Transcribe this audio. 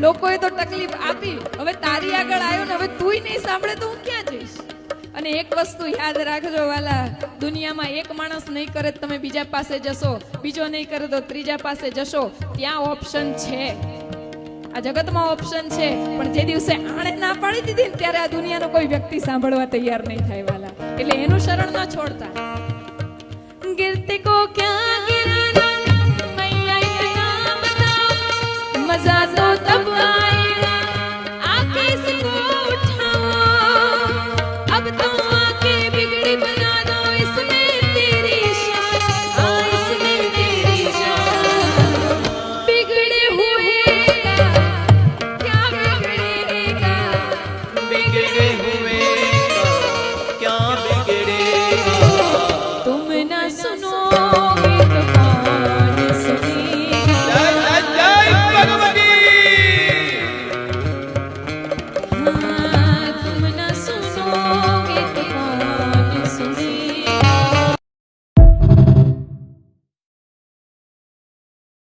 લોકોએ તો તકલીફ આપી, હવે તારી આગળ આવ્યો ને હવે તુંય નહીં સાંભળે તો હું ક્યાં જઈશ? અને એક વસ્તુ યાદ રાખજો વાલા, દુનિયામાં એક માણસ નહીં કરે તમે બીજા પાસે જશો, બીજો નહીં કરે તો ત્રીજા પાસે જશો. ત્યાં ઓપ્શન છે, આ જગતમાં ઓપ્શન છે, પણ જે દિવસે આણે ના પાડી દીધી ને ત્યારે આ દુનિયાનો કોઈ વ્યક્તિ સાંભળવા તૈયાર નહીં થાય વાલા. એટલે એનું શરણ ન છોડતા. गिरते को क्या